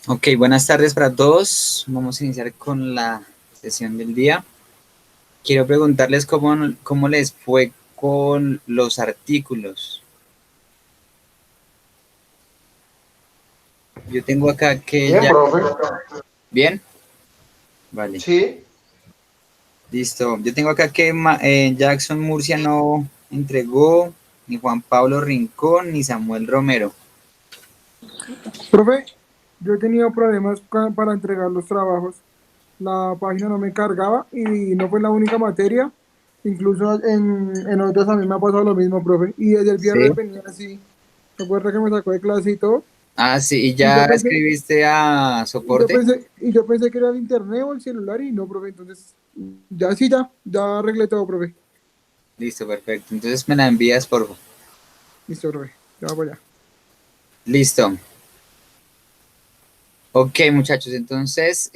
Ok, buenas tardes para todos. Vamos a iniciar con la sesión del día. Quiero preguntarles cómo les fue con los artículos. Yo tengo acá que Bien, ya... profe. ¿Bien? Vale, Sí. listo. Yo tengo acá que Jackson Murcia no entregó ni Juan Pablo Rincón ni Samuel Romero. Profe, yo he tenido problemas para entregar los trabajos. La página no me cargaba y no fue la única materia. Incluso en otras a mí me ha pasado lo mismo, profe. Y desde el viernes Sí. venía así. ¿Se acuerda que me sacó de clase y todo? Ah, sí, ¿y Y yo ya pensé, escribiste a soporte? y yo pensé que era el internet o el celular y no, profe. Entonces, ya arreglé todo, profe. Listo, perfecto. Entonces me la envías por favor. Listo, profe. Ya voy allá. Listo. Ok, muchachos, entonces,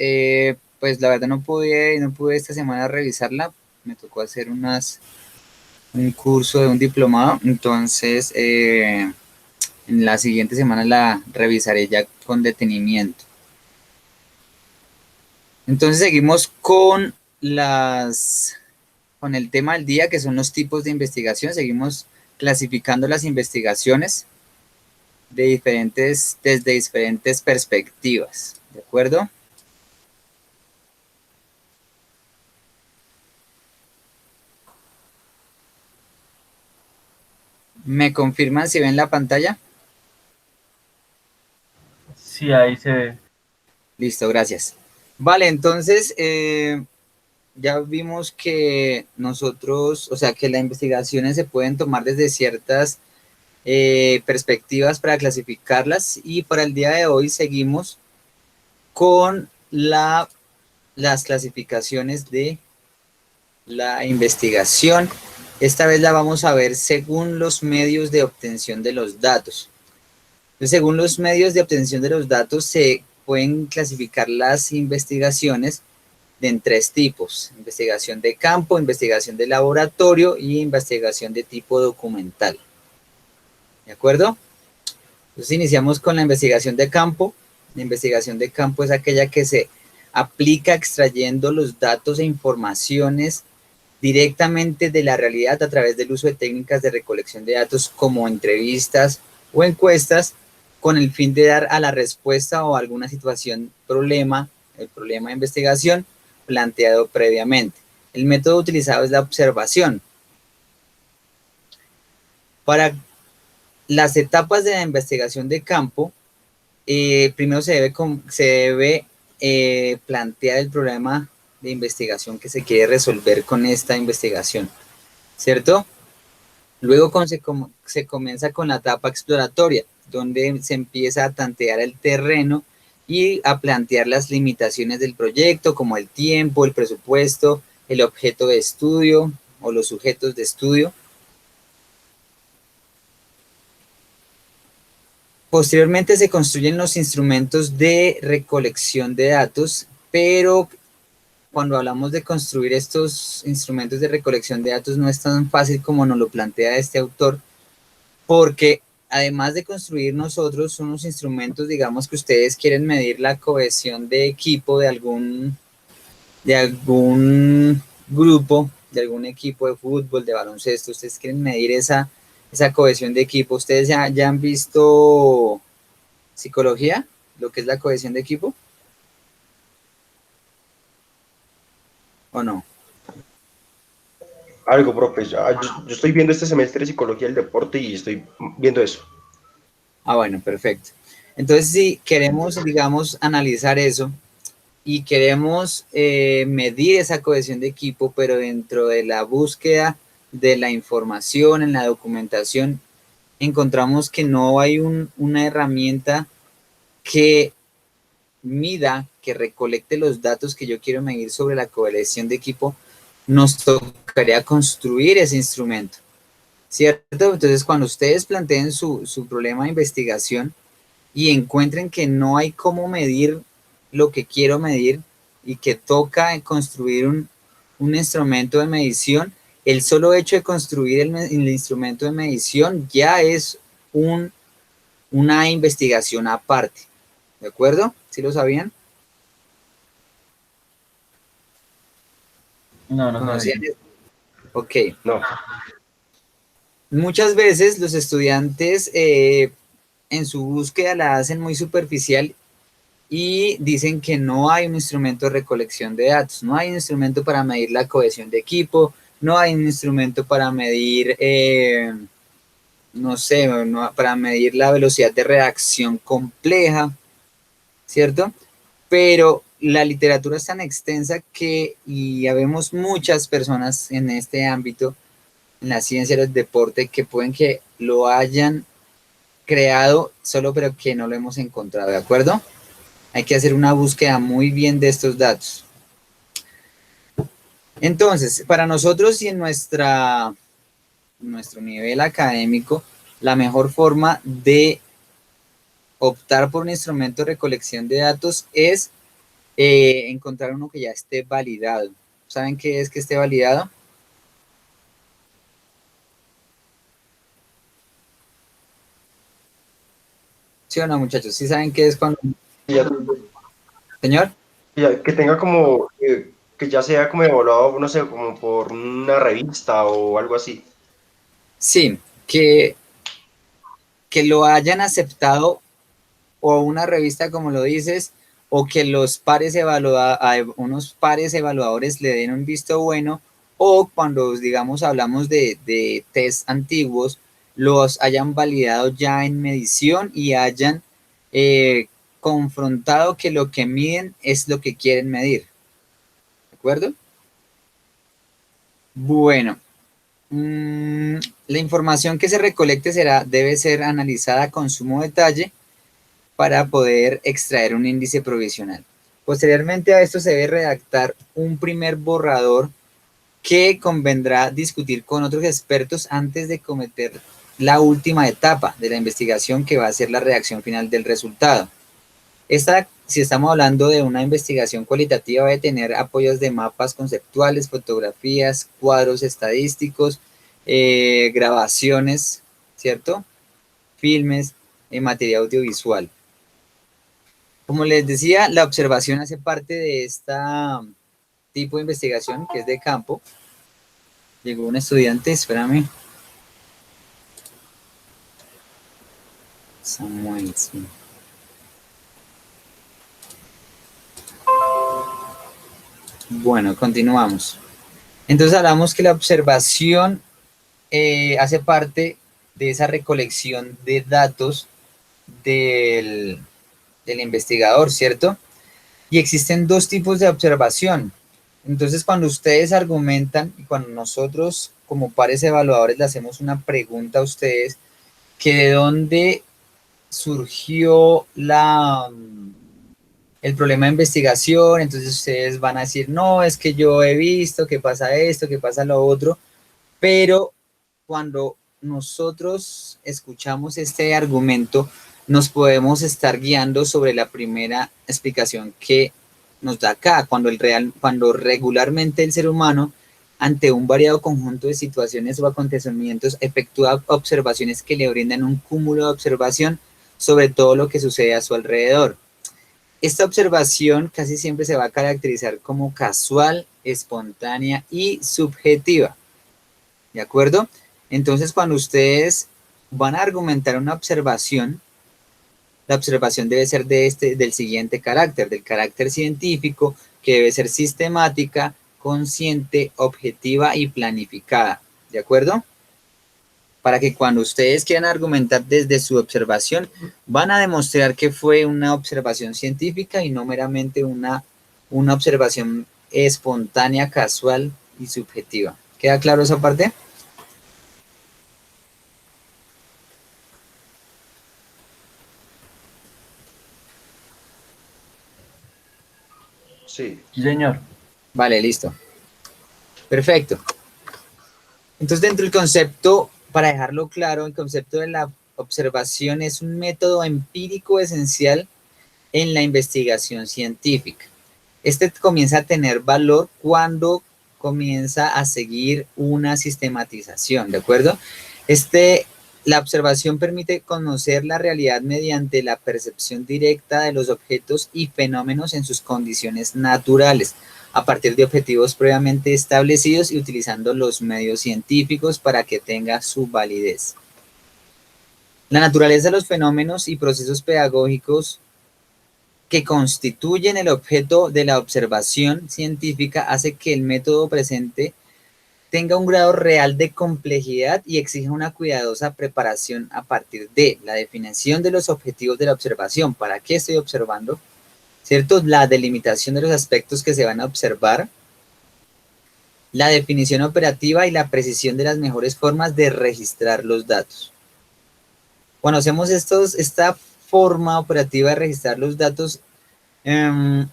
pues la verdad no pude esta semana revisarla. Me tocó hacer un curso de un diplomado, entonces en la siguiente semana la revisaré ya con detenimiento. Entonces seguimos con el tema del día, que son los tipos de investigación. Seguimos clasificando las investigaciones desde diferentes perspectivas, ¿de acuerdo? ¿Me confirman si ven la pantalla? Sí, ahí se ve. Listo, gracias. Vale, entonces ya vimos que nosotros, o sea, que las investigaciones se pueden tomar desde ciertas perspectivas para clasificarlas, y para el día de hoy seguimos con las clasificaciones de la investigación. Esta vez la vamos a ver según los medios de obtención de los datos. Según los medios de obtención de los datos, se pueden clasificar las investigaciones en tres tipos: investigación de campo, investigación de laboratorio y investigación de tipo documental. ¿De acuerdo? Entonces iniciamos con la investigación de campo. La investigación de campo es aquella que se aplica extrayendo los datos e informaciones directamente de la realidad a través del uso de técnicas de recolección de datos como entrevistas o encuestas, con el fin de dar a la respuesta o alguna situación, el problema de investigación planteado previamente. El método utilizado es la observación. Para las etapas de la investigación de campo, primero se debe plantear el problema de investigación que se quiere resolver con esta investigación, ¿cierto? Luego se comienza con la etapa exploratoria, donde se empieza a tantear el terreno y a plantear las limitaciones del proyecto, como el tiempo, el presupuesto, el objeto de estudio o los sujetos de estudio. Posteriormente se construyen los instrumentos de recolección de datos, pero cuando hablamos de construir estos instrumentos de recolección de datos no es tan fácil como nos lo plantea este autor, porque además de construir nosotros unos instrumentos, digamos que ustedes quieren medir la cohesión de equipo de algún grupo, de algún equipo de fútbol, de baloncesto, ustedes quieren medir esa cohesión de equipo. ¿Ustedes ya han visto psicología, lo que es la cohesión de equipo, o no? Algo, profe. Yo estoy viendo este semestre Psicología del Deporte y estoy viendo eso. Ah, bueno, perfecto. Entonces, si queremos, digamos, analizar eso y queremos medir esa cohesión de equipo, pero dentro de la búsqueda de la información en la documentación, encontramos que no hay una herramienta que mida, que recolecte los datos que yo quiero medir sobre la cohesión de equipo. Nos tocaría construir ese instrumento, ¿cierto? Entonces, cuando ustedes planteen su problema de investigación y encuentren que no hay cómo medir lo que quiero medir y que toca construir un instrumento de medición, el solo hecho de construir el instrumento de medición ya es una investigación aparte. ¿De acuerdo? ¿Sí lo sabían? No, no ¿Conocían sabía. eso? Ok. No. Muchas veces los estudiantes en su búsqueda la hacen muy superficial y dicen que no hay un instrumento de recolección de datos, no hay un instrumento para medir la cohesión de equipo, no hay un instrumento para medir, no sé, para medir la velocidad de reacción compleja, ¿cierto? Pero la literatura es tan extensa que, y habemos muchas personas en este ámbito, en la ciencia del deporte, que pueden que lo hayan creado solo, pero que no lo hemos encontrado, ¿de acuerdo? Hay que hacer una búsqueda muy bien de estos datos. Entonces, para nosotros y en nuestro nivel académico, la mejor forma de optar por un instrumento de recolección de datos es encontrar uno que ya esté validado. ¿Saben qué es que esté validado? ¿Sí o no, muchachos? ¿Sí saben qué es cuando... Ya, Señor? que tenga como, que ya sea como evaluado, no sé, como por una revista o algo así. Sí, que lo hayan aceptado o una revista, como lo dices, o que los unos pares evaluadores le den un visto bueno, o cuando, digamos, hablamos de test antiguos, los hayan validado ya en medición y hayan confrontado que lo que miden es lo que quieren medir. ¿De acuerdo? Bueno, mmm, la información que se recolecte debe ser analizada con sumo detalle para poder extraer un índice provisional. Posteriormente a esto se debe redactar un primer borrador que convendrá discutir con otros expertos antes de cometer la última etapa de la investigación, que va a ser la redacción final del resultado. Esta, si estamos hablando de una investigación cualitativa, debe tener apoyos de mapas conceptuales, fotografías, cuadros estadísticos, grabaciones, ¿cierto? Filmes, materia audiovisual. Como les decía, la observación hace parte de este tipo de investigación que es de campo. Llegó un estudiante, espérame. Samuel, sí. Bueno, continuamos. Entonces hablamos que la observación hace parte de esa recolección de datos del, del investigador, ¿cierto? Y existen dos tipos de observación. Entonces, cuando ustedes argumentan y cuando nosotros como pares evaluadores le hacemos una pregunta a ustedes, que de dónde surgió el problema de investigación, entonces ustedes van a decir, no, es que yo he visto que pasa esto, que pasa lo otro, pero cuando nosotros escuchamos este argumento, nos podemos estar guiando sobre la primera explicación que nos da acá, cuando regularmente el ser humano, ante un variado conjunto de situaciones o acontecimientos, efectúa observaciones que le brindan un cúmulo de observación sobre todo lo que sucede a su alrededor. Esta observación casi siempre se va a caracterizar como casual, espontánea y subjetiva. ¿De acuerdo? Entonces, cuando ustedes van a argumentar una observación, la observación debe ser del siguiente carácter, del carácter científico, que debe ser sistemática, consciente, objetiva y planificada. ¿De acuerdo? Para que cuando ustedes quieran argumentar desde su observación, van a demostrar que fue una observación científica y no meramente una observación espontánea, casual y subjetiva. ¿Queda claro esa parte? Sí. Sí, señor. Vale, listo. Perfecto. Entonces, dentro del concepto, para dejarlo claro, el concepto de la observación es un método empírico esencial en la investigación científica. Este comienza a tener valor cuando comienza a seguir una sistematización, ¿de acuerdo? Este La observación permite conocer la realidad mediante la percepción directa de los objetos y fenómenos en sus condiciones naturales, a partir de objetivos previamente establecidos y utilizando los medios científicos para que tenga su validez. La naturaleza de los fenómenos y procesos pedagógicos que constituyen el objeto de la observación científica hace que el método presente tenga un grado real de complejidad y exija una cuidadosa preparación a partir de la definición de los objetivos de la observación. ¿Para qué estoy observando? ¿Cierto? La delimitación de los aspectos que se van a observar, la definición operativa y la precisión de las mejores formas de registrar los datos. Cuando hacemos esta forma operativa de registrar los datos,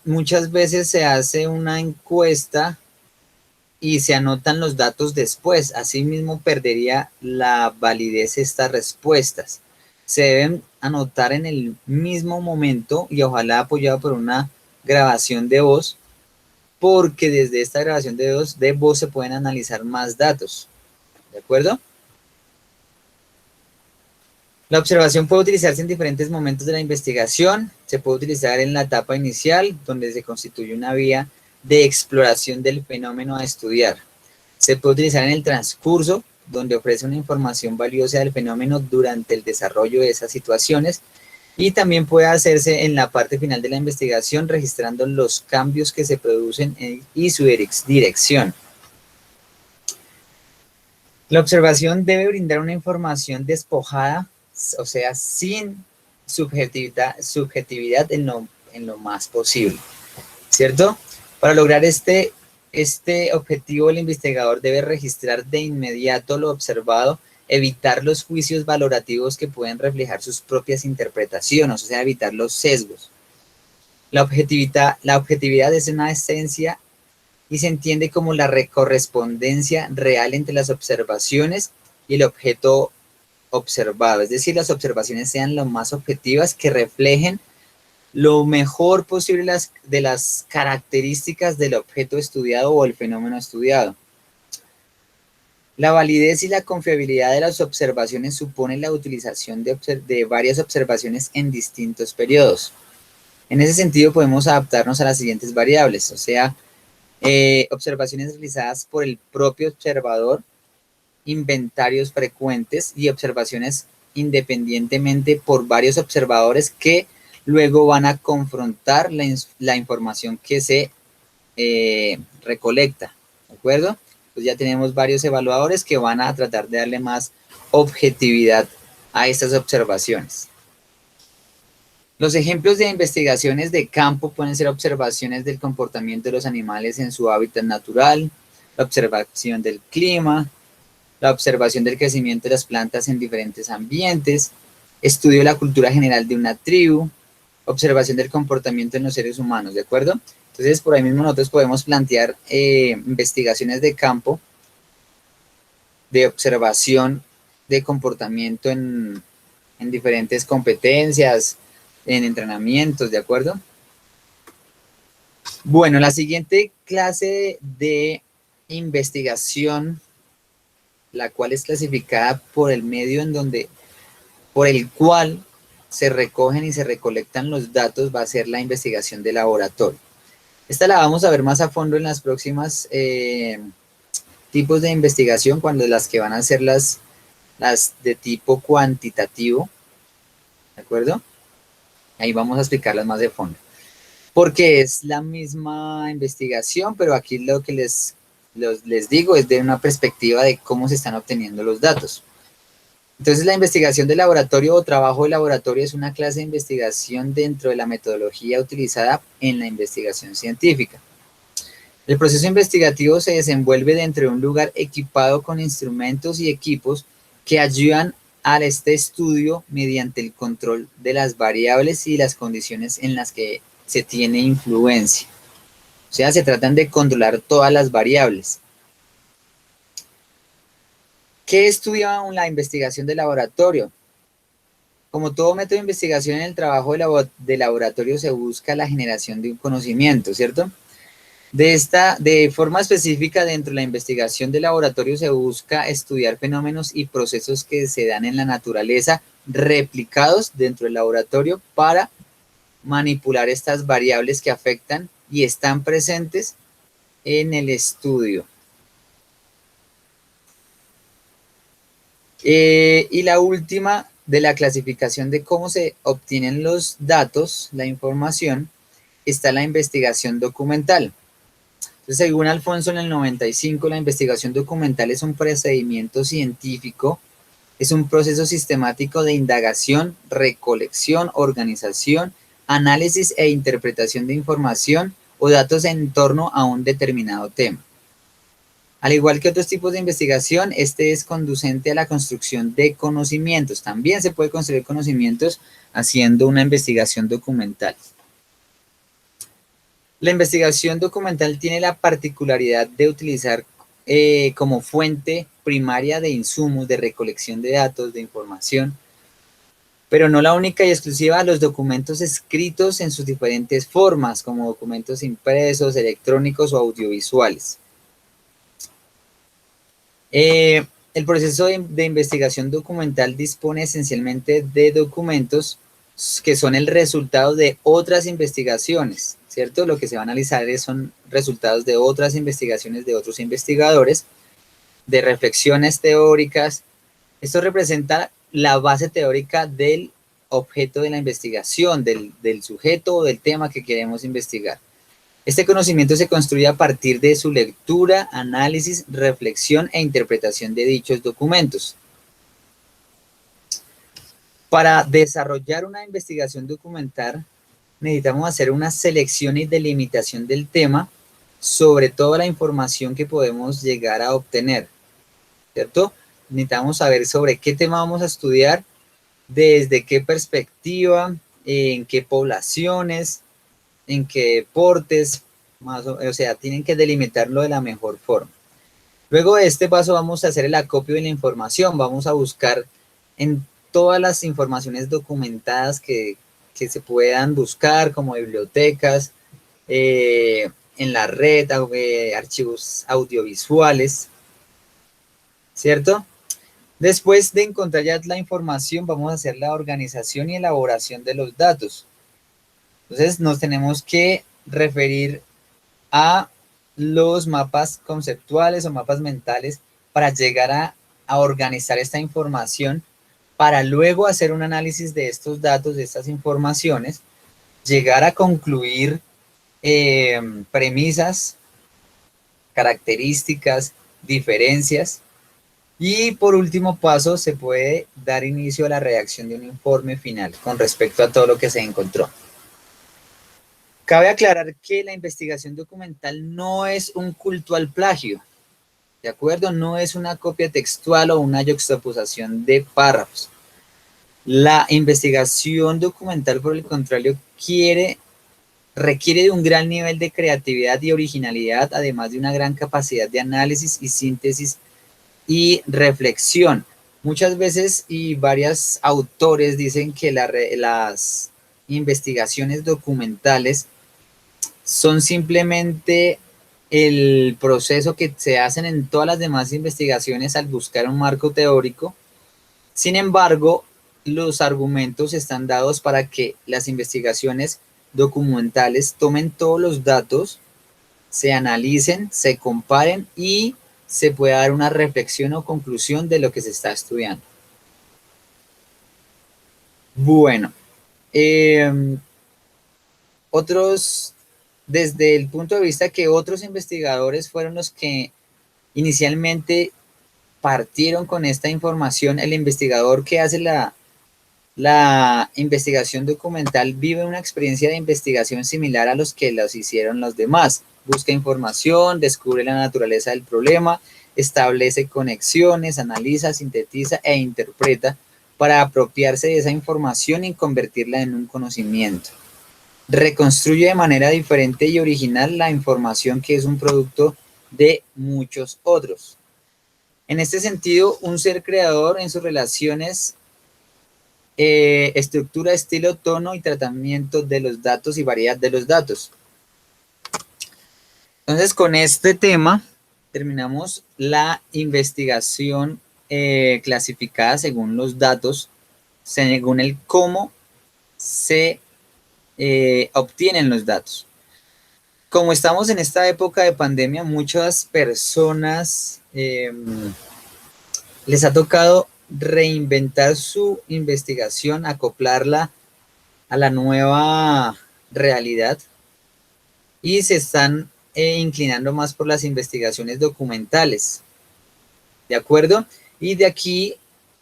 muchas veces se hace una encuesta y se anotan los datos después. Asimismo, perdería la validez estas respuestas. Se deben anotar en el mismo momento y ojalá apoyado por una grabación de voz, porque desde esta grabación de voz se pueden analizar más datos. ¿De acuerdo? La observación puede utilizarse en diferentes momentos de la investigación. Se puede utilizar en la etapa inicial, donde se constituye una vía de exploración del fenómeno a estudiar. Se puede utilizar en el transcurso, donde ofrece una información valiosa del fenómeno durante el desarrollo de esas situaciones. Y también puede hacerse en la parte final de la investigación, registrando los cambios que se producen y su dirección. La observación debe brindar una información despojada, o sea, sin subjetividad en lo más posible, ¿cierto? Para lograr este objetivo, el investigador debe registrar de inmediato lo observado, evitar los juicios valorativos que pueden reflejar sus propias interpretaciones, o sea, evitar los sesgos. La objetividad es una esencia y se entiende como la correspondencia real entre las observaciones y el objeto observado, es decir, las observaciones sean lo más objetivas, que reflejen lo mejor posible de las características del objeto estudiado o el fenómeno estudiado. La validez y la confiabilidad de las observaciones supone la utilización de varias observaciones en distintos periodos. En ese sentido podemos adaptarnos a las siguientes variables, o sea, observaciones realizadas por el propio observador, inventarios frecuentes y observaciones independientemente por varios observadores que luego van a confrontar la información que se recolecta, ¿de acuerdo? Pues ya tenemos varios evaluadores que van a tratar de darle más objetividad a estas observaciones. Los ejemplos de investigaciones de campo pueden ser observaciones del comportamiento de los animales en su hábitat natural, la observación del clima, la observación del crecimiento de las plantas en diferentes ambientes, estudio de la cultura general de una tribu, observación del comportamiento en los seres humanos, ¿de acuerdo? Entonces, por ahí mismo nosotros podemos plantear investigaciones de campo, de observación de comportamiento en diferentes competencias, en entrenamientos, ¿de acuerdo? Bueno, la siguiente clase de investigación, la cual es clasificada por el medio por el cual se recogen y se recolectan los datos, va a ser la investigación de laboratorio. Esta la vamos a ver más a fondo en las próximas tipos de investigación, cuando las que van a ser las de tipo cuantitativo, ¿de acuerdo? Ahí vamos a explicarlas más de fondo. Porque es la misma investigación, pero aquí lo que les digo es de una perspectiva de cómo se están obteniendo los datos. Entonces, la investigación de laboratorio o trabajo de laboratorio es una clase de investigación dentro de la metodología utilizada en la investigación científica. El proceso investigativo se desenvuelve dentro de un lugar equipado con instrumentos y equipos que ayudan a este estudio mediante el control de las variables y las condiciones en las que se tiene influencia. O sea, se tratan de controlar todas las variables. ¿Qué estudia la investigación de laboratorio? Como todo método de investigación, en el trabajo de laboratorio se busca la generación de un conocimiento, ¿cierto? De forma específica, dentro de la investigación de laboratorio se busca estudiar fenómenos y procesos que se dan en la naturaleza replicados dentro del laboratorio para manipular estas variables que afectan y están presentes en el estudio. Y la última de la clasificación de cómo se obtienen los datos, la información, está la investigación documental. Entonces, según Alfonso, en el 95, la investigación documental es un procedimiento científico, es un proceso sistemático de indagación, recolección, organización, análisis e interpretación de información o datos en torno a un determinado tema. Al igual que otros tipos de investigación, este es conducente a la construcción de conocimientos. También se puede construir conocimientos haciendo una investigación documental. La investigación documental tiene la particularidad de utilizar como fuente primaria de insumos, de recolección de datos, de información, pero no la única y exclusiva, los documentos escritos en sus diferentes formas, como documentos impresos, electrónicos o audiovisuales. El proceso de investigación documental dispone esencialmente de documentos que son el resultado de otras investigaciones, ¿cierto? Lo que se va a analizar son resultados de otras investigaciones de otros investigadores, de reflexiones teóricas. Esto representa la base teórica del objeto de la investigación, del sujeto o del tema que queremos investigar. Este conocimiento se construye a partir de su lectura, análisis, reflexión e interpretación de dichos documentos. Para desarrollar una investigación documental, necesitamos hacer una selección y delimitación del tema, sobre toda la información que podemos llegar a obtener, ¿cierto? Necesitamos saber sobre qué tema vamos a estudiar, desde qué perspectiva, en qué poblaciones, en qué deportes, o sea, tienen que delimitarlo de la mejor forma. Luego de este paso vamos a hacer el acopio de la información, vamos a buscar en todas las informaciones documentadas que se puedan buscar, como bibliotecas, en la red, archivos audiovisuales, ¿cierto? Después de encontrar ya la información, vamos a hacer la organización y elaboración de los datos. Entonces nos tenemos que referir a los mapas conceptuales o mapas mentales para llegar a organizar esta información, para luego hacer un análisis de estos datos, de estas informaciones, llegar a concluir premisas, características, diferencias, y por último paso se puede dar inicio a la redacción de un informe final con respecto a todo lo que se encontró. Cabe aclarar que la investigación documental no es un culto al plagio, ¿de acuerdo? No es una copia textual o una yuxtaposición de párrafos. La investigación documental, por el contrario, requiere de un gran nivel de creatividad y originalidad, además de una gran capacidad de análisis y síntesis y reflexión. Muchas veces y varios autores dicen que las investigaciones documentales son simplemente el proceso que se hacen en todas las demás investigaciones al buscar un marco teórico. Sin embargo, los argumentos están dados para que las investigaciones documentales tomen todos los datos, se analicen, se comparen y se pueda dar una reflexión o conclusión de lo que se está estudiando. Bueno, desde el punto de vista que otros investigadores fueron los que inicialmente partieron con esta información, el investigador que hace la investigación documental vive una experiencia de investigación similar a los que los hicieron los demás. Busca información, descubre la naturaleza del problema, establece conexiones, analiza, sintetiza e interpreta para apropiarse de esa información y convertirla en un conocimiento. Reconstruye de manera diferente y original la información que es un producto de muchos otros. En este sentido, un ser creador en sus relaciones, estructura, estilo, tono y tratamiento de los datos y variedad de los datos. Entonces, con este tema terminamos la investigación clasificada según los datos, según el cómo se obtienen los datos. Como estamos en esta época de pandemia, muchas personas les ha tocado reinventar su investigación, acoplarla a la nueva realidad y se están inclinando más por las investigaciones documentales, ¿de acuerdo? Y de aquí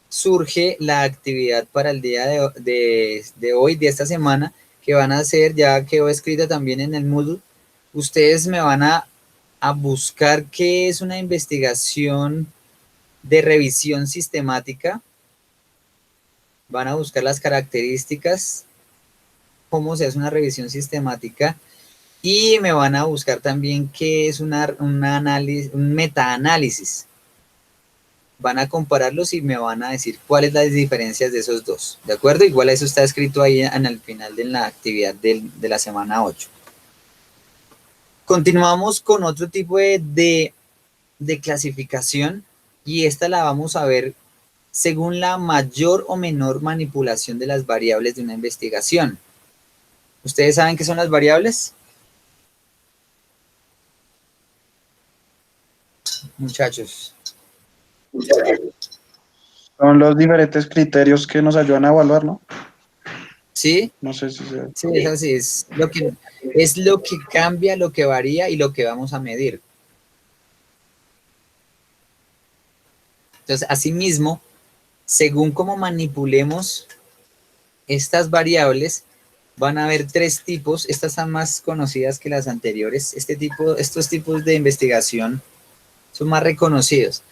surge la actividad para el día de hoy, de esta semana, que van a hacer, ya quedó escrita también en el Moodle. Ustedes me van a buscar qué es una investigación de revisión sistemática, van a buscar las características, cómo se hace una revisión sistemática, y me van a buscar también qué es un metaanálisis. Van a compararlos y me van a decir cuáles las diferencias de esos dos, ¿de acuerdo? Igual eso está escrito ahí en el final de la actividad de la semana 8. Continuamos con otro tipo de clasificación, y esta la vamos a ver según la mayor o menor manipulación de las variables de una investigación. ¿Ustedes saben qué son las variables? Muchachos. Son los diferentes criterios que nos ayudan a evaluar, ¿no? ¿Sí? No sé si se... Sí, es así. Es lo que cambia, lo que varía y lo que vamos a medir. Entonces, asimismo, según cómo manipulemos estas variables, van a haber 3 tipos. Estas son más conocidas que las anteriores. Estos tipos de investigación son más reconocidos.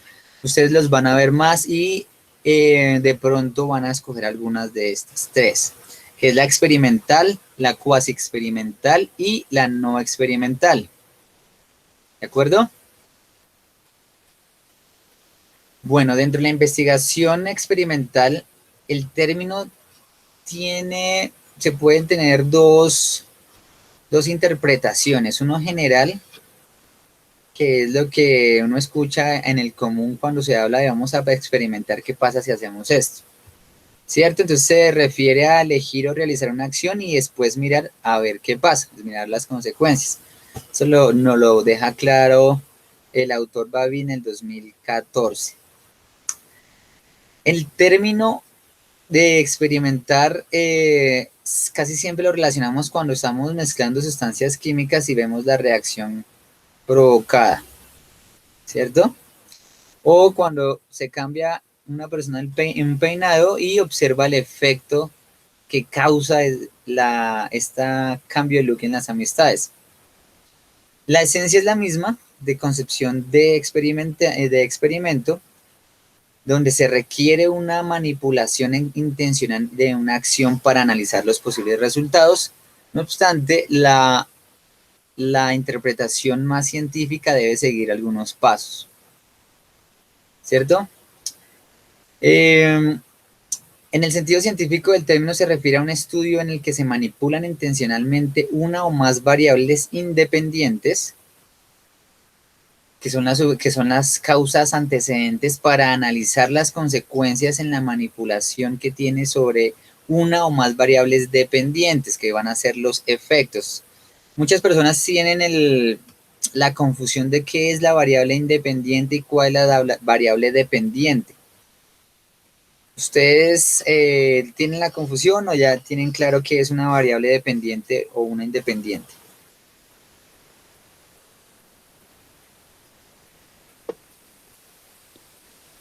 Ustedes los van a ver más y de pronto van a escoger algunas de estas 3, que es la experimental, la cuasi experimental y la no experimental. ¿De acuerdo? Bueno, dentro de la investigación experimental, el término se pueden tener dos interpretaciones. Uno general, que es lo que uno escucha en el común cuando se habla de vamos a experimentar qué pasa si hacemos esto, ¿cierto? Entonces se refiere a elegir o realizar una acción y después mirar a ver qué pasa, pues mirar las consecuencias. Eso nos lo deja claro el autor Babi en el 2014. El término de experimentar casi siempre lo relacionamos cuando estamos mezclando sustancias químicas y vemos la reacción provocada, ¿cierto? O cuando se cambia una persona un peinado y observa el efecto que causa este cambio de look en las amistades. La esencia es la misma de concepción de experimento, donde se requiere una manipulación intencional de una acción para analizar los posibles resultados. No obstante, la interpretación más científica debe seguir algunos pasos, ¿cierto? En el sentido científico del término se refiere a un estudio en el que se manipulan intencionalmente una o más variables independientes, que son las causas antecedentes, para analizar las consecuencias en la manipulación que tiene sobre una o más variables dependientes, que van a ser los efectos. Muchas personas tienen la confusión de qué es la variable independiente y cuál es la variable dependiente. ¿Ustedes tienen la confusión o ya tienen claro qué es una variable dependiente o una independiente?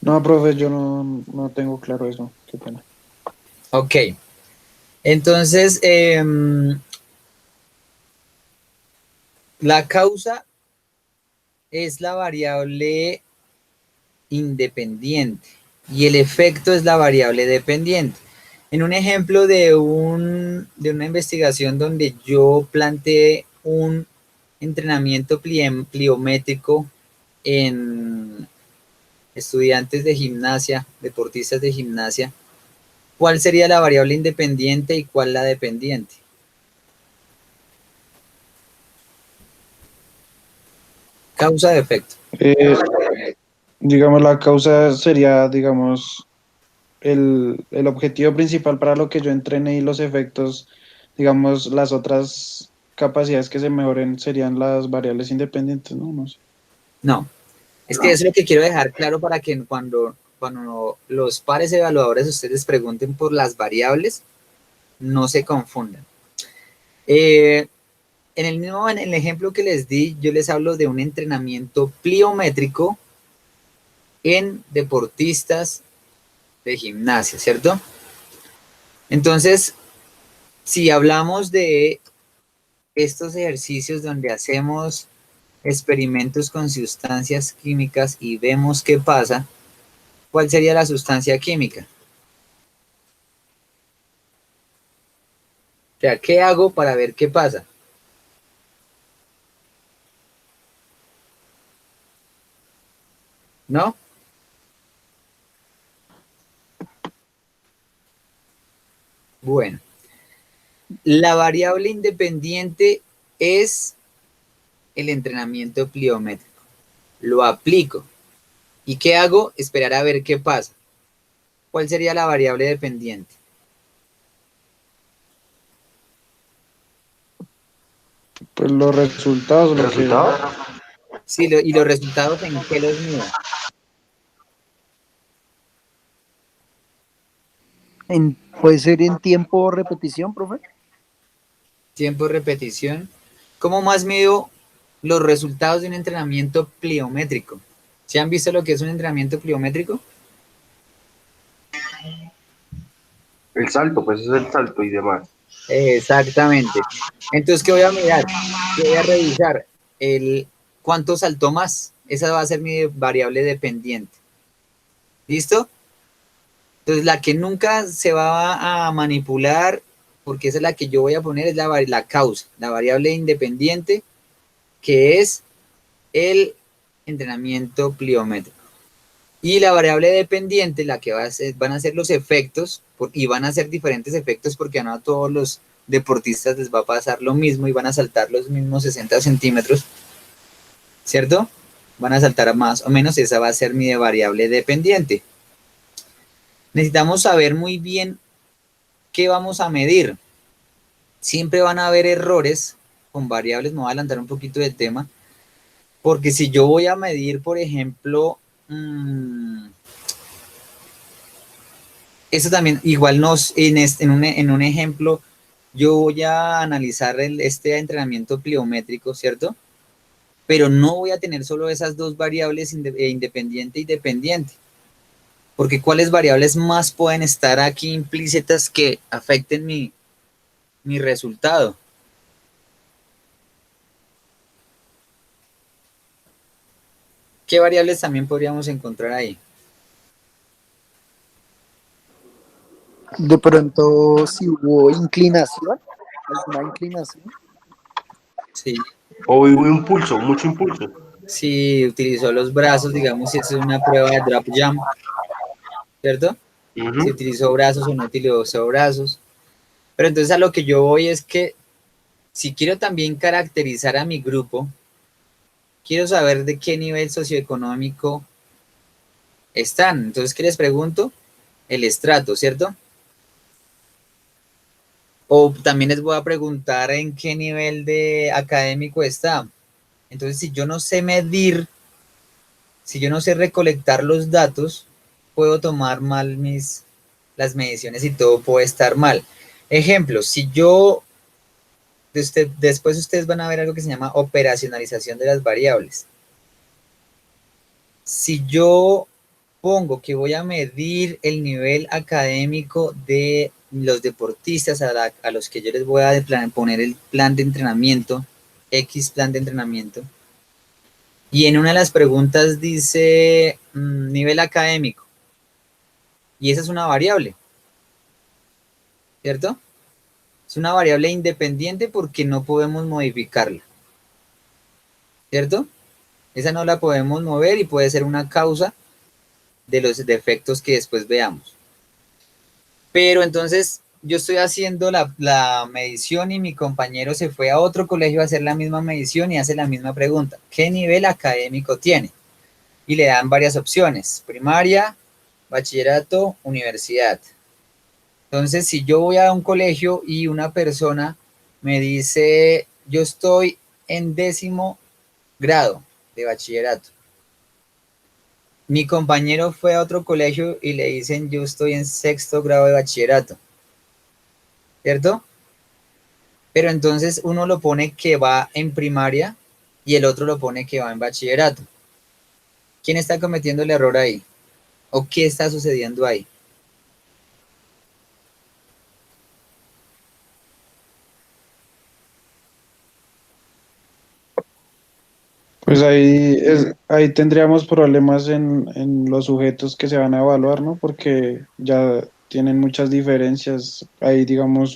No, profe, yo no tengo claro eso. Qué pena. Ok. Entonces, la causa es la variable independiente y el efecto es la variable dependiente. En un ejemplo de una investigación donde yo planteé un entrenamiento pliométrico en estudiantes de gimnasia, deportistas de gimnasia, ¿cuál sería la variable independiente y cuál la dependiente? Causa de efecto. Digamos, la causa sería, digamos, el objetivo principal para lo que yo entrené y los efectos, digamos, las otras capacidades que se mejoren serían las variables independientes, ¿no? No sé. No, es que eso es lo que quiero dejar claro para que cuando los pares evaluadores ustedes pregunten por las variables, no se confundan. En el ejemplo que les di, yo les hablo de un entrenamiento pliométrico en deportistas de gimnasia, ¿cierto? Entonces, si hablamos de estos ejercicios donde hacemos experimentos con sustancias químicas y vemos qué pasa, ¿cuál sería la sustancia química? O sea, ¿qué hago para ver qué pasa? ¿No? Bueno, la variable independiente es el entrenamiento pliométrico. Lo aplico. ¿Y qué hago? Esperar a ver qué pasa. ¿Cuál sería la variable dependiente? Pues los resultados, ¿El lo que... resultado? Sí, ¿y los resultados en qué los mido? ¿Puede ser en tiempo o repetición, profe? Tiempo de repetición. ¿Cómo más mido los resultados de un entrenamiento pliométrico? ¿Se han visto lo que es un entrenamiento pliométrico? El salto, pues es el salto y demás. Exactamente. Entonces, ¿qué voy a mirar? ¿Qué voy a revisar? ¿Cuánto saltó más? Esa va a ser mi variable dependiente. ¿Listo? Entonces, la que nunca se va a manipular, porque esa es la que yo voy a poner, es la causa, la variable independiente, que es el entrenamiento pliométrico. Y la variable dependiente, la que van a ser los efectos, y van a ser diferentes efectos porque no a todos los deportistas les va a pasar lo mismo y van a saltar los mismos 60 centímetros, ¿cierto? Van a saltar más o menos, esa va a ser mi variable dependiente. Necesitamos saber muy bien qué vamos a medir. Siempre van a haber errores con variables, me voy a adelantar un poquito del tema, porque si yo voy a medir, por ejemplo, eso también, igual en un ejemplo, yo voy a analizar este entrenamiento pliométrico, ¿cierto? Pero no voy a tener solo esas dos variables, independiente y dependiente. Porque ¿cuáles variables más pueden estar aquí implícitas que afecten mi resultado? ¿Qué variables también podríamos encontrar ahí? De pronto, si hubo inclinación, alguna inclinación. Sí. O un impulso, mucho impulso. Si utilizó los brazos, digamos, si es una prueba de drop jump, ¿cierto? Si utilizó brazos o no utilizó brazos. Pero entonces a lo que yo voy es que si quiero también caracterizar a mi grupo, quiero saber de qué nivel socioeconómico están. Entonces, ¿qué les pregunto? El estrato, ¿cierto? O también les voy a preguntar en qué nivel de académico está. Entonces, si yo no sé medir, si yo no sé recolectar los datos, puedo tomar mal las mediciones y todo puede estar mal. Ejemplo, si yo, después ustedes van a ver algo que se llama operacionalización de las variables. Si yo pongo que voy a medir el nivel académico de los deportistas a los que yo les voy a poner el plan de entrenamiento, X plan de entrenamiento, y en una de las preguntas dice nivel académico, y esa es una variable, ¿cierto? Es una variable independiente porque no podemos modificarla, ¿cierto? Esa no la podemos mover y puede ser una causa de los defectos que después veamos. Pero entonces, yo estoy haciendo la medición y mi compañero se fue a otro colegio a hacer la misma medición y hace la misma pregunta. ¿Qué nivel académico tiene? Y le dan varias opciones: primaria, bachillerato, universidad. Entonces, si yo voy a un colegio y una persona me dice, yo estoy en 10º grado de bachillerato, mi compañero fue a otro colegio y le dicen, yo estoy en 6º grado de bachillerato, ¿cierto? Pero entonces uno lo pone que va en primaria y el otro lo pone que va en bachillerato. ¿Quién está cometiendo el error ahí? ¿O qué está sucediendo ahí? Pues ahí tendríamos problemas en los sujetos que se van a evaluar, ¿no? Porque ya tienen muchas diferencias. Ahí, digamos,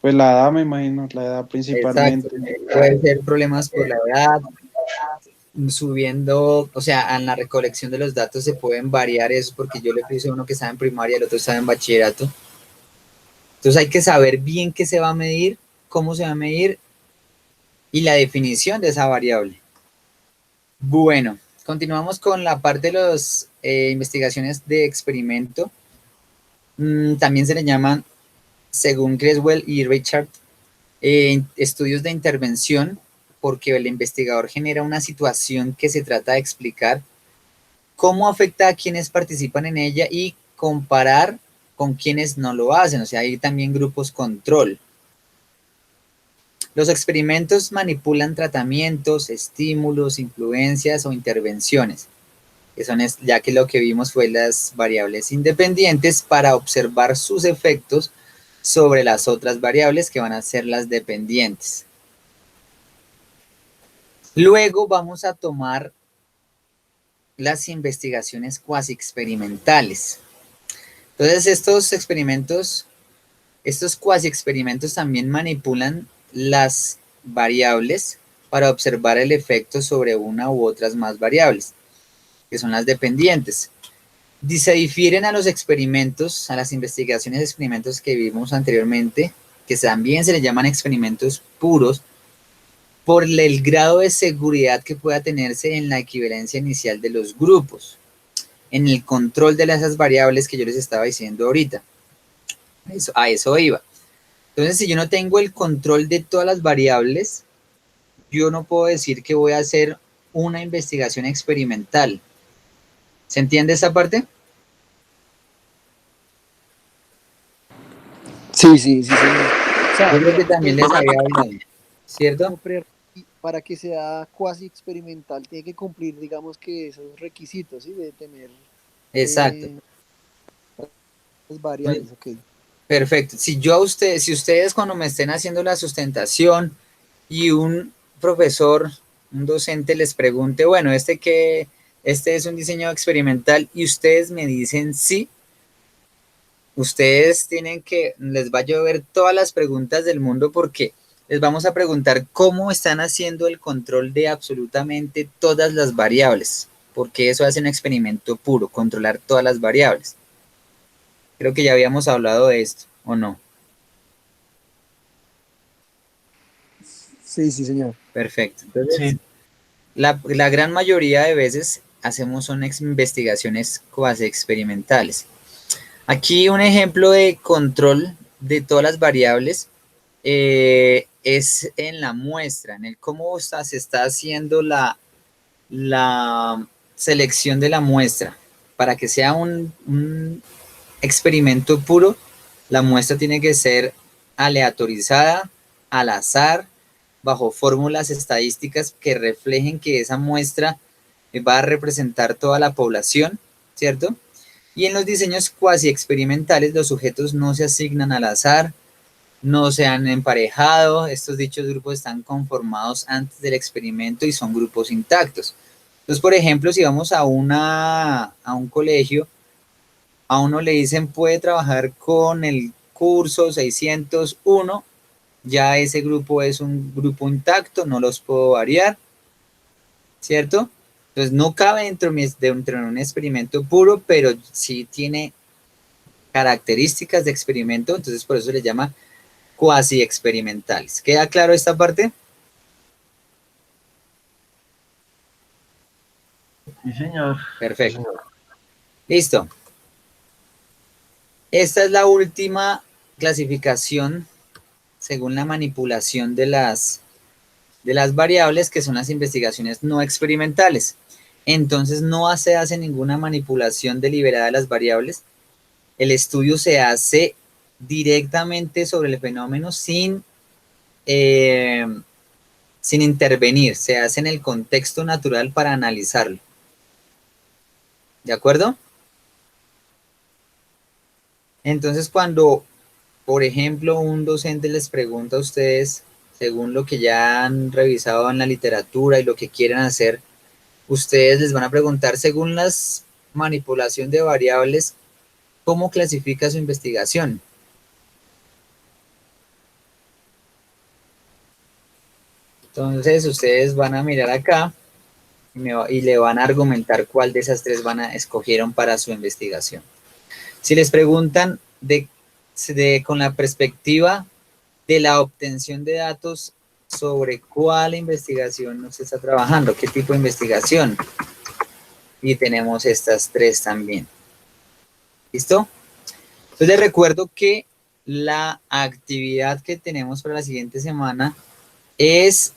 pues la edad, me imagino, la edad Exacto. principalmente. Puede ser problemas por la edad, subiendo, o sea, en la recolección de los datos se pueden variar eso, porque yo le puse a uno que estaba en primaria, el otro estaba en bachillerato. Entonces hay que saber bien qué se va a medir, cómo se va a medir y la definición de esa variable. Bueno, continuamos con la parte de las investigaciones de experimento. También se le llaman, según Creswell y Richard, estudios de intervención, porque el investigador genera una situación que se trata de explicar cómo afecta a quienes participan en ella y comparar con quienes no lo hacen. O sea, hay también grupos control. Los experimentos manipulan tratamientos, estímulos, influencias o intervenciones, que son, ya que lo que vimos fue las variables independientes, para observar sus efectos sobre las otras variables que van a ser las dependientes. Luego vamos a tomar las investigaciones cuasi experimentales. Entonces estos cuasi experimentos también manipulan las variables para observar el efecto sobre una u otras más variables, que son las dependientes. Se difieren a los experimentos, a las investigaciones de experimentos que vimos anteriormente, que también se les llaman experimentos puros, por el grado de seguridad que pueda tenerse en la equivalencia inicial de los grupos, en el control de esas variables que yo les estaba diciendo ahorita. A eso iba. Entonces, si yo no tengo el control de todas las variables, yo no puedo decir que voy a hacer una investigación experimental. ¿Se entiende esa parte? Sí, sí, sí, señor. O sea, Yo creo que también les había hablado, ¿cierto? para que sea cuasi experimental, tiene que cumplir, digamos que esos requisitos, ¿sí? De tener Exacto. las variables, ok. Perfecto. Si ustedes cuando me estén haciendo la sustentación y un profesor, un docente les pregunte, bueno, este es un diseño experimental y ustedes me dicen sí, ustedes les va a llover todas las preguntas del mundo, porque les vamos a preguntar cómo están haciendo el control de absolutamente todas las variables, porque eso hace un experimento puro, controlar todas las variables. Creo que ya habíamos hablado de esto, ¿o no? Sí, sí, señor. Perfecto. Entonces, Sí, la gran mayoría de veces hacemos son investigaciones cuasi experimentales. Aquí un ejemplo de control de todas las variables es en la muestra, en el cómo se está haciendo la selección de la muestra. Para que sea un experimento puro, la muestra tiene que ser aleatorizada, al azar, bajo fórmulas estadísticas que reflejen que esa muestra va a representar toda la población, ¿cierto? Y en los diseños cuasi experimentales los sujetos no se asignan al azar, no se han emparejado, estos dichos grupos están conformados antes del experimento y son grupos intactos. Entonces, por ejemplo, si vamos a un colegio, a uno le dicen puede trabajar con el curso 601, ya ese grupo es un grupo intacto, no los puedo variar, ¿cierto? Entonces no cabe dentro de un experimento puro, pero sí tiene características de experimento, entonces por eso se les llama cuasi experimentales. ¿Queda claro esta parte? Sí, señor. Perfecto. Listo. Esta es la última clasificación según la manipulación de las variables, que son las investigaciones no experimentales. Entonces no se hace ninguna manipulación deliberada de las variables. El estudio se hace directamente sobre el fenómeno sin intervenir. Se hace en el contexto natural para analizarlo. ¿De acuerdo? Entonces cuando, por ejemplo, un docente les pregunta a ustedes, según lo que ya han revisado en la literatura y lo que quieren hacer, ustedes les van a preguntar, según la manipulación de variables, ¿cómo clasifica su investigación? Entonces ustedes van a mirar acá y le van a argumentar cuál de esas tres escogieron para su investigación. Si les preguntan con la perspectiva de la obtención de datos, sobre cuál investigación usted está trabajando, qué tipo de investigación. Y tenemos estas tres también. ¿Listo? Entonces les recuerdo que la actividad que tenemos para la siguiente semana es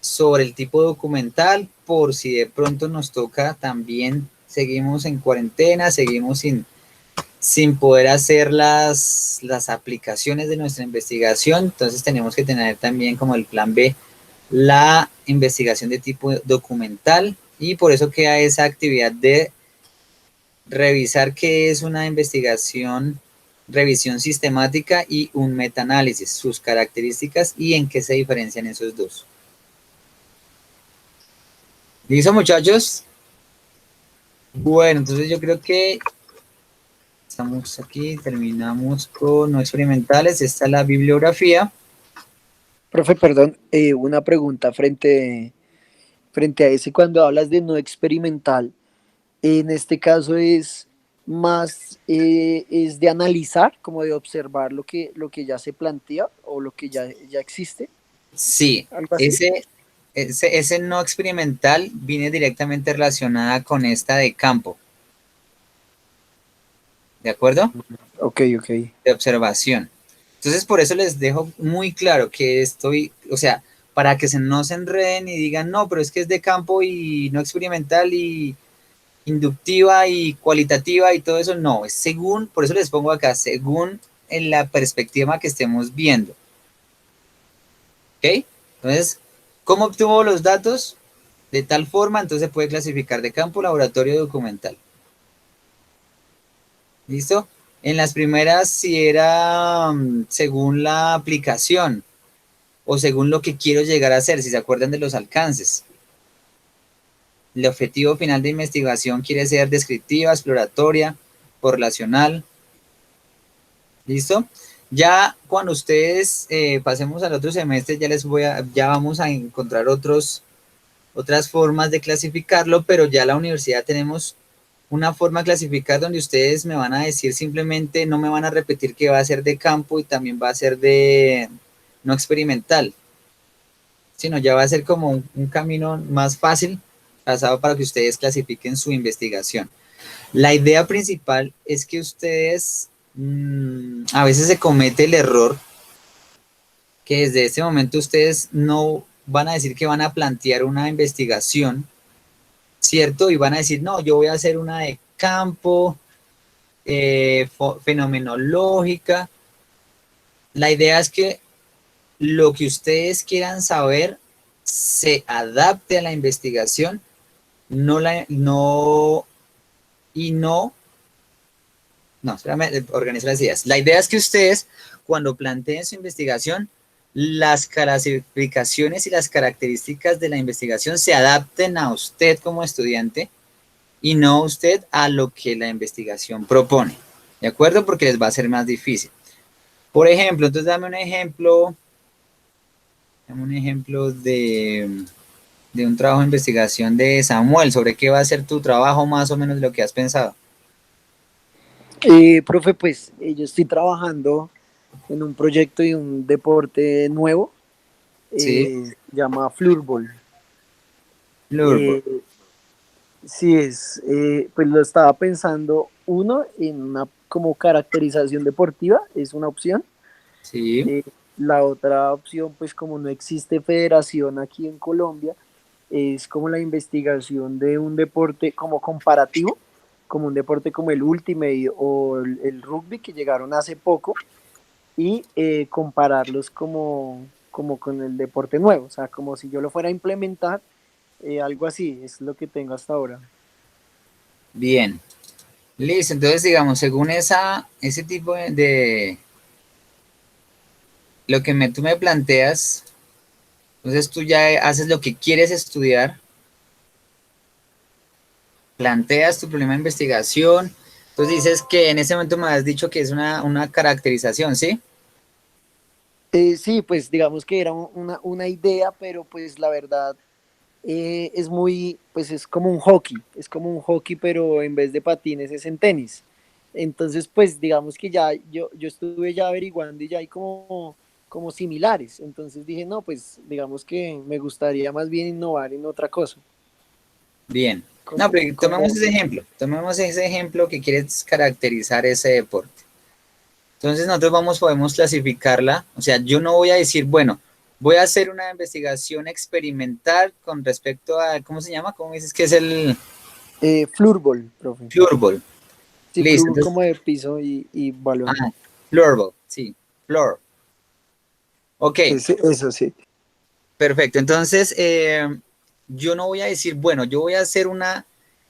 sobre el tipo documental, por si de pronto nos toca también, seguimos en cuarentena, seguimos sin poder hacer las aplicaciones de nuestra investigación, entonces tenemos que tener también como el plan B la investigación de tipo documental, y por eso queda esa actividad de revisar qué es una investigación, revisión sistemática y un metaanálisis, sus características y en qué se diferencian esos dos. ¿Listo, muchachos? Bueno, entonces yo creo que estamos aquí, terminamos con no experimentales. Esta es la bibliografía. Profe, perdón, una pregunta frente a ese, cuando hablas de no experimental, en este caso es más, es de analizar, como de observar lo que ya se plantea o lo que ya existe. Sí, ¿Algo así? ese no experimental viene directamente relacionada con esta de campo. ¿De acuerdo? Ok. De observación. Entonces, por eso les dejo muy claro que o sea, para que no se enreden y digan, no, pero es que es de campo y no experimental y inductiva y cualitativa y todo eso, no, es según, por eso les pongo acá, según en la perspectiva que estemos viendo. ¿Ok? Entonces, ¿cómo obtuvo los datos? De tal forma, entonces se puede clasificar de campo, laboratorio, documental. ¿Listo? En las primeras, si era según la aplicación o según lo que quiero llegar a hacer, si se acuerdan de los alcances. El objetivo final de investigación quiere ser descriptiva, exploratoria, correlacional. ¿Listo? Ya cuando ustedes pasemos al otro semestre, ya vamos a encontrar otras formas de clasificarlo, pero ya en la universidad tenemos una forma de clasificar donde ustedes me van a decir simplemente, no me van a repetir que va a ser de campo y también va a ser de no experimental, sino ya va a ser como un camino más fácil pasado para que ustedes clasifiquen su investigación. La idea principal es que ustedes, a veces se comete el error que desde este momento ustedes no van a decir que van a plantear una investigación, ¿cierto? Y van a decir, no, yo voy a hacer una de campo, fenomenológica. La idea es que lo que ustedes quieran saber se adapte a la investigación, organizo las ideas. La idea es que ustedes, cuando planteen su investigación, las clasificaciones y las características de la investigación se adapten a usted como estudiante y no usted a lo que la investigación propone. ¿De acuerdo? Porque les va a ser más difícil. Por ejemplo, entonces dame un ejemplo de un trabajo de investigación de Samuel. ¿Sobre qué va a ser tu trabajo más o menos de lo que has pensado? Profe, pues yo estoy trabajando en un proyecto y un deporte nuevo, Sí, llama Floorball. Floorball. Eh, sí, pues lo estaba pensando, uno, en una como caracterización deportiva, es una opción. Sí, Eh, la otra opción, pues como no existe federación aquí en Colombia, es como la investigación de un deporte como comparativo, como un deporte como el Ultimate o el rugby que llegaron hace poco y compararlos como con el deporte nuevo, o sea, como si yo lo fuera a implementar, algo así, es lo que tengo hasta ahora. bien. Listo, entonces digamos, según ese tipo lo que tú me planteas, entonces tú ya haces lo que quieres estudiar, planteas tu problema de investigación, entonces dices que en ese momento me has dicho que es una caracterización, ¿sí? Sí, pues digamos que era una idea, pero pues la verdad es muy, pues es como un hockey, pero en vez de patines es en tenis. Entonces, pues digamos que ya yo estuve ya averiguando y ya hay como similares. Entonces dije, no, pues digamos que me gustaría más bien innovar en otra cosa. Bien. No, Como, pero como, tomemos ese ejemplo que quieres caracterizar ese deporte. Entonces nosotros podemos clasificarla, o sea, yo no voy a decir, bueno, voy a hacer una investigación experimental con respecto a, ¿cómo se llama? ¿Cómo dices que es el floorball, profe. floorball? Sí, Listo, floorball entonces, como de piso y balón. ah, floorball, sí, floor. Ok, Eso sí. perfecto. Entonces, yo no voy a decir, bueno, yo voy a hacer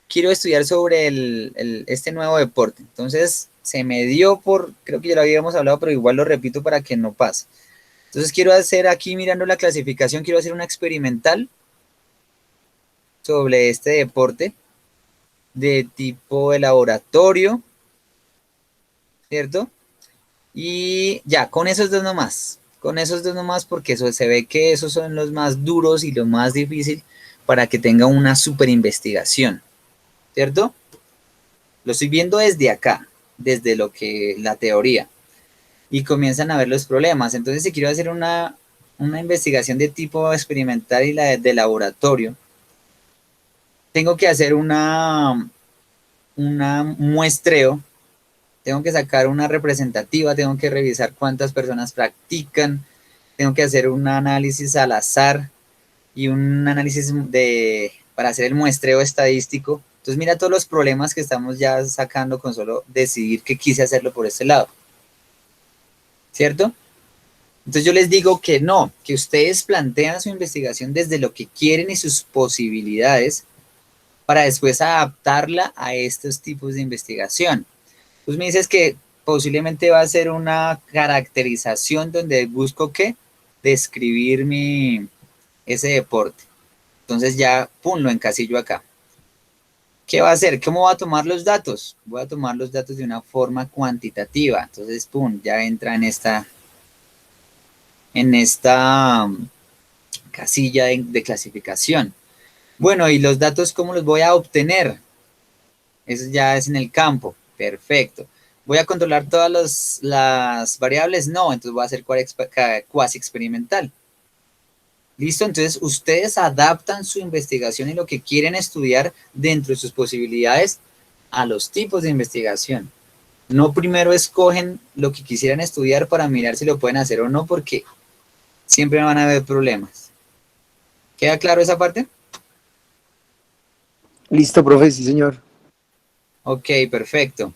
quiero estudiar sobre este nuevo deporte. Entonces, se me dio creo que ya lo habíamos hablado, pero igual lo repito para que no pase. Entonces, quiero hacer aquí, mirando la clasificación, quiero hacer una experimental sobre este deporte de tipo de laboratorio, ¿cierto? Y ya, con esos dos nomás. Con esos dos nomás, porque eso se ve que esos son los más duros y los más difíciles para que tenga una super investigación, ¿cierto? Lo estoy viendo desde acá, desde la teoría, y comienzan a ver los problemas. Entonces, si quiero hacer una investigación de tipo experimental y la de laboratorio, tengo que hacer una muestreo, tengo que sacar una representativa, tengo que revisar cuántas personas practican, tengo que hacer un análisis al azar y un análisis para hacer el muestreo estadístico. Entonces mira todos los problemas que estamos ya sacando con solo decidir que quise hacerlo por este lado, ¿cierto? Entonces yo les digo que no, que ustedes plantean su investigación desde lo que quieren y sus posibilidades para después adaptarla a estos tipos de investigación. Pues me dices que posiblemente va a ser una caracterización donde busco que describir ese deporte. Entonces ya, pum, lo encasillo acá. ¿Qué va a hacer? ¿Cómo va a tomar los datos? Voy a tomar los datos de una forma cuantitativa. Entonces, pum, ya entra en esta casilla de clasificación. Bueno, ¿y los datos cómo los voy a obtener? Eso ya es en el campo. Perfecto. ¿Voy a controlar todas las variables? No, entonces voy a hacer cuasi experimental. Listo, entonces ustedes adaptan su investigación y lo que quieren estudiar dentro de sus posibilidades a los tipos de investigación. No primero escogen lo que quisieran estudiar para mirar si lo pueden hacer o no, porque siempre van a haber problemas. ¿Queda claro esa parte? Listo, profe, sí, señor. Ok, perfecto.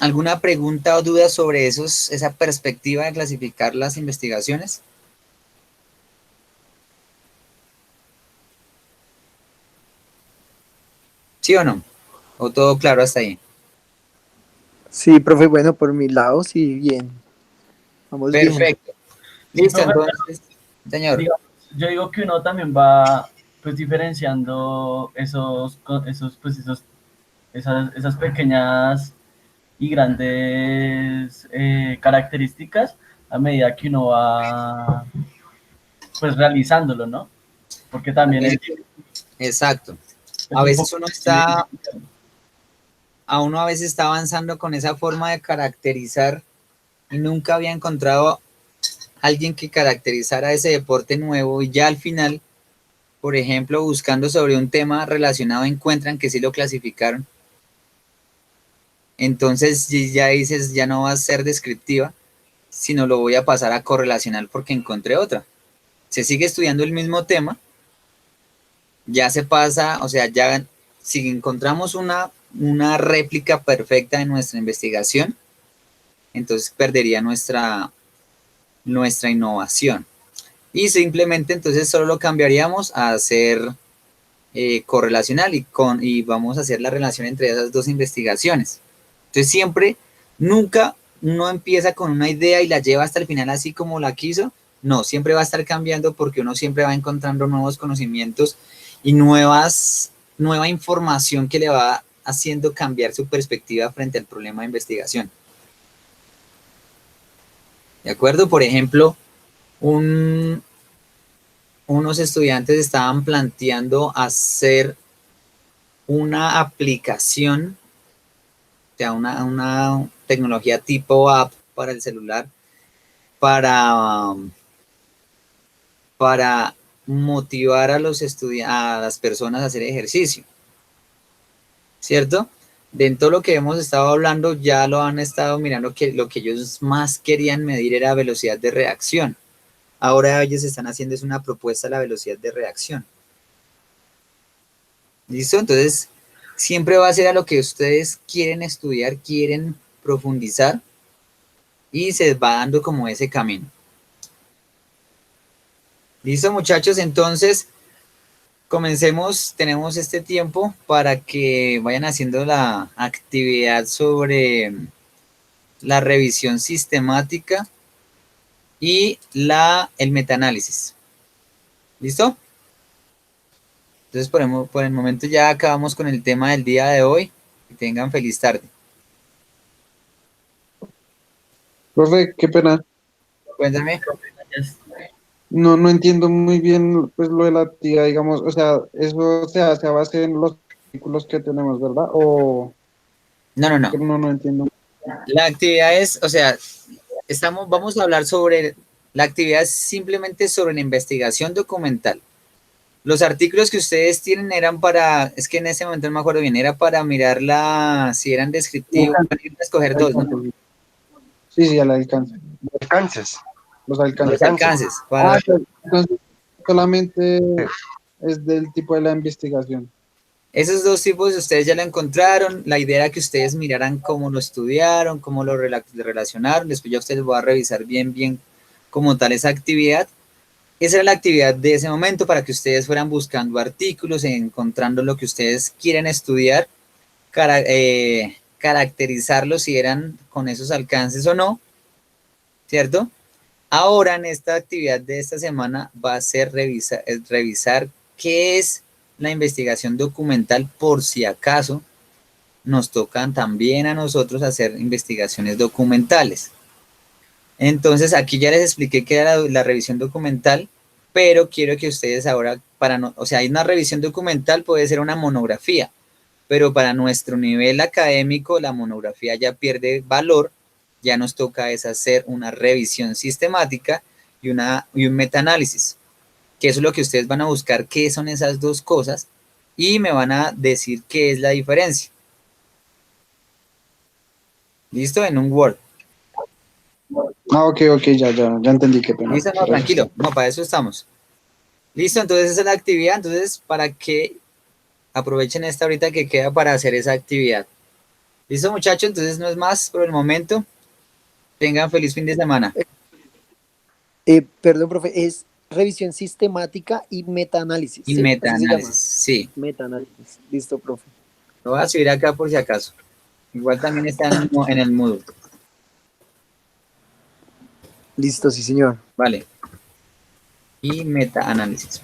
¿Alguna pregunta o duda sobre esa perspectiva de clasificar las investigaciones? ¿Sí o no? ¿O todo claro hasta ahí? Sí, profe, bueno, por mi lado, sí, bien. Vamos bien. Perfecto. Sí, Listo, profe, entonces, señor. digamos, yo digo que uno también va pues diferenciando esas pequeñas y grandes características a medida que uno va pues realizándolo, ¿no? Porque también Eh, Exacto. es A un veces poco uno difícil. está, a uno a veces está avanzando con esa forma de caracterizar y nunca había encontrado alguien que caracterizara ese deporte nuevo y ya al final, por ejemplo, buscando sobre un tema relacionado, encuentran que sí lo clasificaron. Entonces ya dices, ya no va a ser descriptiva, sino lo voy a pasar a correlacional porque encontré otra. Se sigue estudiando el mismo tema, ya se pasa, o sea, ya si encontramos una réplica perfecta de nuestra investigación, entonces perdería nuestra innovación. Y simplemente entonces solo lo cambiaríamos a hacer correlacional y vamos a hacer la relación entre esas dos investigaciones. Entonces siempre, nunca uno empieza con una idea y la lleva hasta el final así como la quiso. No, siempre va a estar cambiando porque uno siempre va encontrando nuevos conocimientos y nueva información que le va haciendo cambiar su perspectiva frente al problema de investigación. ¿De acuerdo? Por ejemplo, unos estudiantes estaban planteando hacer una aplicación, o sea, una tecnología tipo app para el celular, para motivar a a las personas a hacer ejercicio, ¿cierto? Dentro de lo que hemos estado hablando, ya lo han estado mirando, que lo que ellos más querían medir era velocidad de reacción. Ahora ellos están haciendo es una propuesta a la velocidad de reacción. ¿Listo? Entonces, siempre va a ser a lo que ustedes quieren estudiar, quieren profundizar y se va dando como ese camino. ¿Listo, muchachos? Entonces, comencemos, tenemos este tiempo para que vayan haciendo la actividad sobre la revisión sistemática y el metaanálisis. ¿Listo? Entonces, por el momento ya acabamos con el tema del día de hoy. Que tengan feliz tarde. Profe, qué pena. Cuéntame. Gracias. No entiendo muy bien pues lo de la actividad, digamos, o sea, eso se hace a base en los artículos que tenemos, ¿verdad? O No. no entiendo. La actividad es, o sea, vamos a hablar sobre, la actividad es simplemente sobre la investigación documental. Los artículos que ustedes tienen eran para, es que en ese momento no me acuerdo bien, era para mirar si eran descriptivos, para escoger dos, ¿no? Sí, al alcance. Alcances. Los Los alcances. alcances. Para, Entonces, solamente es del tipo de la investigación. esos dos tipos ustedes ya lo encontraron. La idea era que ustedes miraran cómo lo estudiaron, cómo lo relacionaron. Después ya ustedes voy a revisar bien como tal esa actividad. Esa era la actividad de ese momento para que ustedes fueran buscando artículos, encontrando lo que ustedes quieren estudiar, caracterizarlos si eran con esos alcances o no, ¿cierto? Ahora en esta actividad de esta semana va a ser revisar qué es la investigación documental por si acaso nos tocan también a nosotros hacer investigaciones documentales. Entonces aquí ya les expliqué qué era la revisión documental, pero quiero que ustedes ahora, o sea, hay una revisión documental, puede ser una monografía, pero para nuestro nivel académico la monografía ya pierde valor, ya nos toca es hacer una revisión sistemática y un metaanálisis, que eso es lo que ustedes van a buscar, qué son esas dos cosas, y me van a decir qué es la diferencia. ¿Listo? En un Word. Ok, ya entendí, qué pena. ¿Listo? No, tranquilo, no, para eso estamos. Listo, entonces esa es la actividad, entonces para que aprovechen esta ahorita que queda para hacer esa actividad. ¿Listo, muchachos? Entonces no es más por el momento. Tengan feliz fin de semana. Perdón, profe, es revisión sistemática y metaanálisis, Y ¿sí? Así se llama. metaanálisis, sí. Metaanálisis. Listo, profe. Lo voy a subir acá por si acaso. Igual también está en el Moodle. Listo, sí, señor. Vale. Y metaanálisis.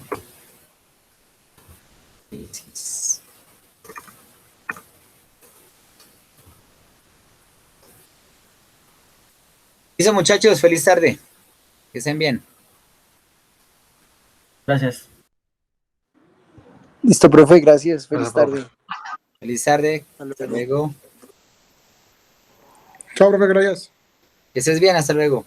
Listo, muchachos, feliz tarde. Que estén bien. Gracias. Listo, profe, gracias. Feliz Gracias, profe. tarde. Feliz tarde. Hasta Hasta luego. luego. Chao, profe, gracias. Que estés bien, hasta luego.